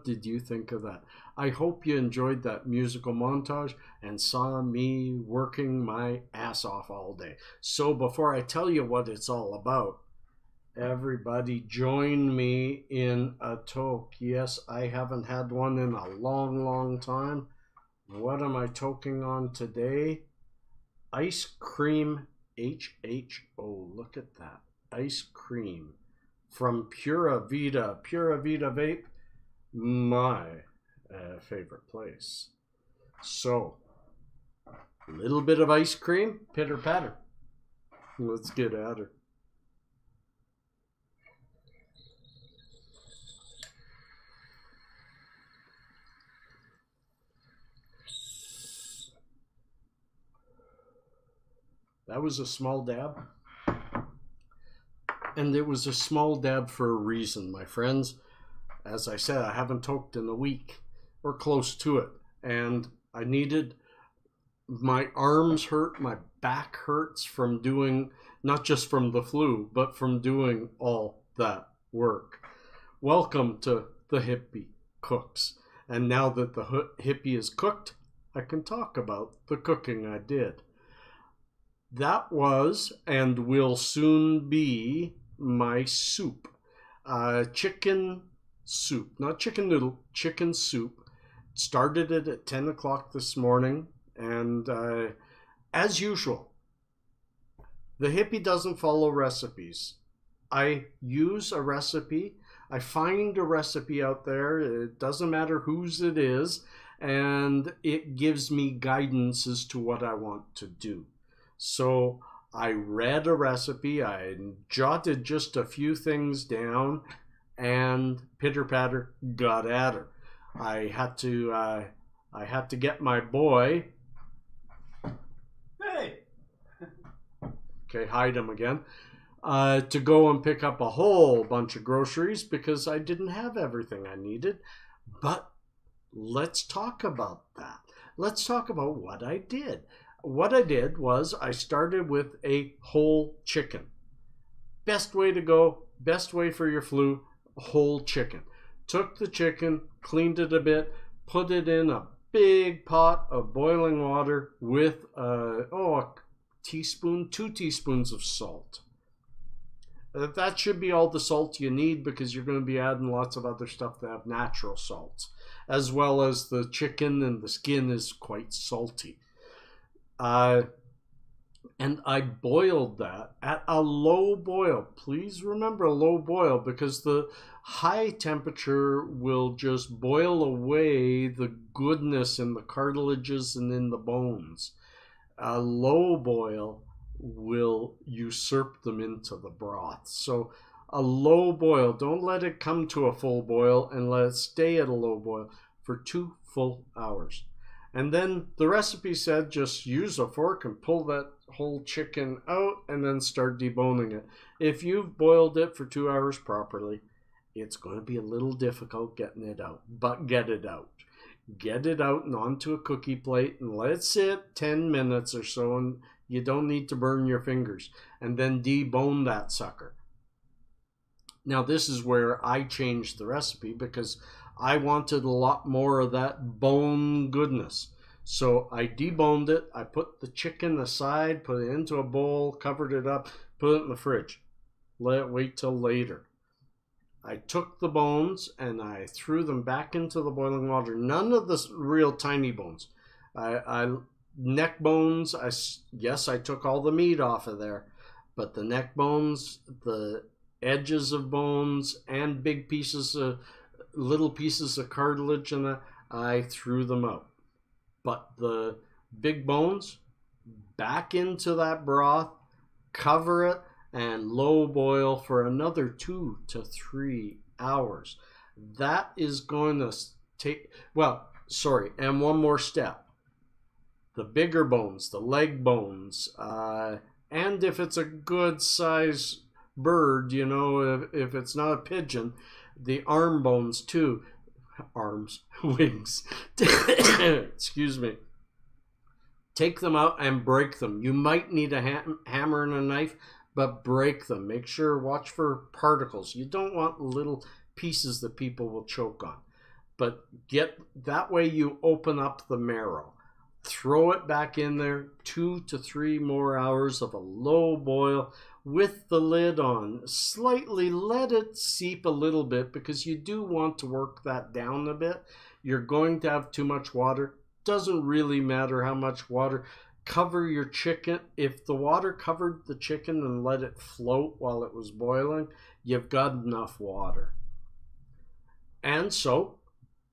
What did you think of that? I hope you enjoyed that musical montage and saw me working my ass off all day. So before I tell you what it's all about, everybody join me in a toke. Yes, I haven't had one in a long time. What am I toking on today? Ice cream HHO. Look at that. Ice cream from Pura Vida. Pura Vida Vape, my favorite place. So, a little bit of ice cream, pitter patter. Let's get at her. That was a small dab. And it was a small dab for a reason, my friends. As I said, I haven't toked in a week or close to it. And I needed, my arms hurt, my back hurts from doing, not just from the flu, but from doing all that work. Welcome to the Hippie Cooks. And now that the Hippie is cooked, I can talk about the cooking I did. That was and will soon be my soup. Chicken soup, not chicken noodle, chicken soup. Started it at 10 o'clock this morning, and as usual, the Hippie doesn't follow recipes. I use a recipe, I find a recipe out there, it doesn't matter whose it is, and it gives me guidance as to what I want to do. So I read a recipe, I jotted just a few things down, and pitter patter, got at her. I had to get my boy. Hey. Okay, hide him again. To go and pick up a whole bunch of groceries because I didn't have everything I needed. But let's talk about that. Let's talk about what I did. What I did was I started with a whole chicken. Best way to go, best way for your flu, whole chicken. Took the chicken, cleaned it a bit, put it in a big pot of boiling water with a teaspoon, 2 teaspoons of salt. That should be all the salt you need because you're going to be adding lots of other stuff that have natural salts, as well as the chicken and the skin is quite salty. And I boiled that at a low boil. Please remember a low boil because the high temperature will just boil away the goodness in the cartilages and in the bones. A low boil will usurp them into the broth. So a low boil, don't let it come to a full boil and let it stay at a low boil for 2 full hours. And then the recipe said just use a fork and pull that whole chicken out and then start deboning it. If you've boiled it for 2 hours properly, it's going to be a little difficult getting it out, but get it out. Get it out and onto a cookie plate and let it sit 10 minutes or so, and you don't need to burn your fingers. And then debone that sucker. Now this is where I changed the recipe because I wanted a lot more of that bone goodness. So I deboned it, I put the chicken aside, put it into a bowl, covered it up, put it in the fridge. Let it wait till later. I took the bones and I threw them back into the boiling water. None of the real tiny bones. Neck bones, I took all the meat off of there. But the neck bones, the edges of bones, and big pieces of little pieces of cartilage and that, I threw them out. But the big bones, back into that broth, cover it, and low boil for another 2 to 3 hours. That is going to take, and one more step. The bigger bones, the leg bones, and if it's a good size bird, if it's not a pigeon, the arm bones too. Wings. Excuse me. Take them out and break them. You might need a hammer and a knife, but break them. Make sure, watch for particles. You don't want little pieces that people will choke on. but that way you open up the marrow. Throw it back in there, 2 to 3 more hours of a low boil with the lid on. Slightly let it seep a little bit because you do want to work that down a bit. You're going to have too much water. Doesn't really matter how much water. Cover your chicken. If the water covered the chicken and let it float while it was boiling, you've got enough water. And so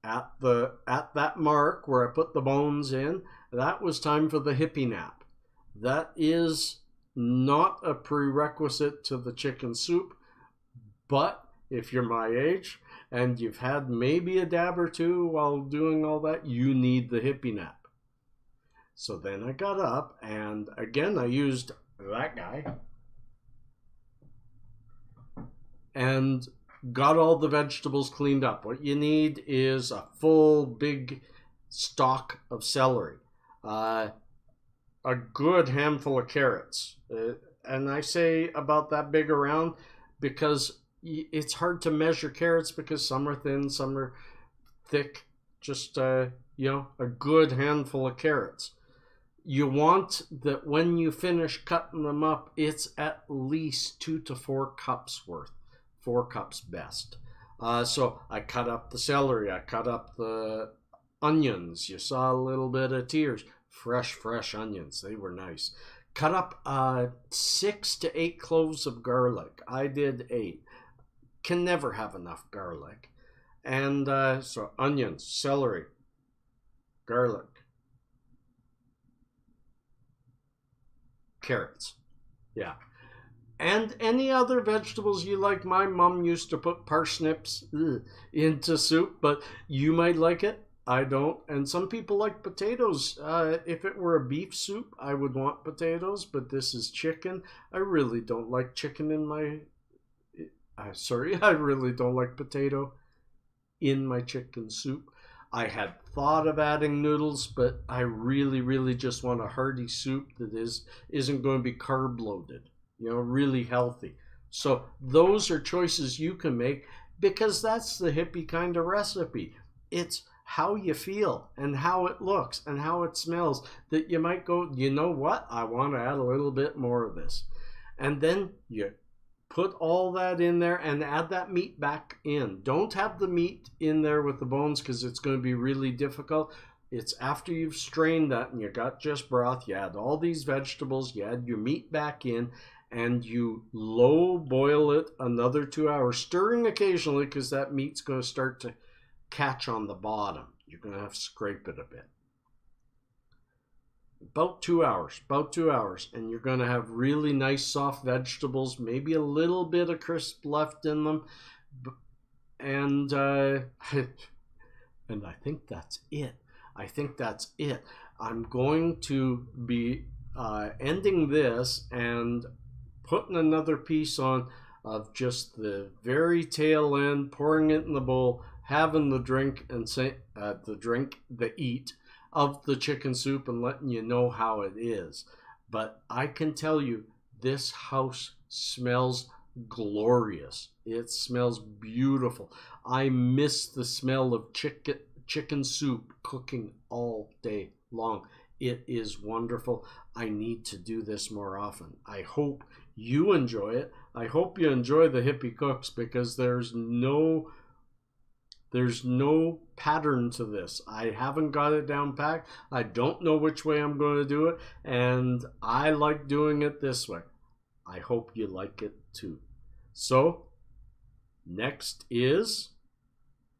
at that mark where I put the bones in, that was time for the hippie nap. That is not a prerequisite to the chicken soup, but if you're my age and you've had maybe a dab or two while doing all that, you need the hippie nap. So then I got up, and again I used that guy and got all the vegetables cleaned up. What you need is a full big stalk of celery, a good handful of carrots, and I say about that big around because it's hard to measure carrots because some are thin, some are thick. Just a good handful of carrots. You want that when you finish cutting them up, it's at least 2 to 4 cups worth. 4 cups best. So I cut up the celery, I cut up the onions. You saw a little bit of tears. Fresh onions. They were nice. Cut up 6 to 8 cloves of garlic. I did 8. Can never have enough garlic. And so onions, celery, garlic, carrots. Yeah. And any other vegetables you like. My mom used to put parsnips into soup, but you might like it. I don't. And some people like potatoes. If it were a beef soup, I would want potatoes, but this is chicken. I really don't like chicken in my... I really don't like potato in my chicken soup. I had thought of adding noodles, but I really just want a hearty soup that isn't going to be carb loaded. Really healthy. So those are choices you can make because that's the hippie kind of recipe. It's how you feel and how it looks and how it smells that you might go, you know what? I want to add a little bit more of this. And then you put all that in there and add that meat back in. Don't have the meat in there with the bones because it's going to be really difficult. It's after you've strained that and you got just broth, you add all these vegetables, you add your meat back in, and you low boil it another 2 hours, stirring occasionally because that meat's going to start to catch on the bottom. You're going to have to scrape it a bit. About 2 hours, and you're going to have really nice soft vegetables, maybe a little bit of crisp left in them, and and I think that's it. I'm going to be ending this and putting another piece on of just the very tail end, pouring it in the bowl, having the drink and the eat of the chicken soup and letting you know how it is. But I can tell you, this house smells glorious. It smells beautiful. I miss the smell of chicken soup cooking all day long. It is wonderful. I need to do this more often. I hope you enjoy it. I hope you enjoy the hippie cooks because there's no pattern to this. I haven't got it down packed. I don't know which way I'm going to do it, and I like doing it this way. I hope you like it too. So, next is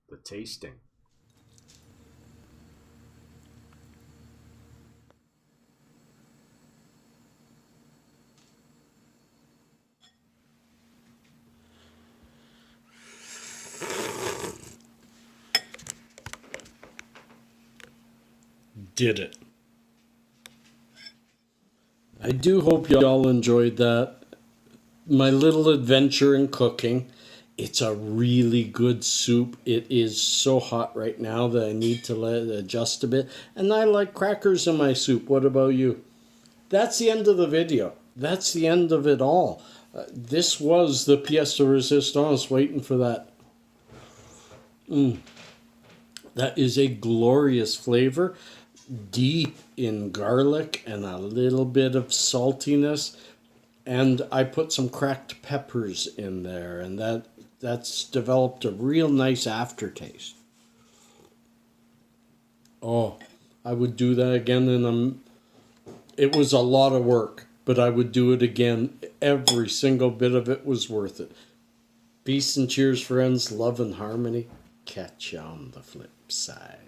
the tasting. Did it. I do hope y'all enjoyed that. My little adventure in cooking. It's a really good soup. It is so hot right now that I need to let it adjust a bit. And I like crackers in my soup. What about you? That's the end of the video. That's the end of it all. This was the pièce de résistance, waiting for that. That is a glorious flavor, deep in garlic and a little bit of saltiness. And I put some cracked peppers in there, and that's developed a real nice aftertaste. Oh, I would do that again, and it was a lot of work, but I would do it again. Every single bit of it was worth it. Peace and cheers, friends. Love and harmony. Catch you on the flip side.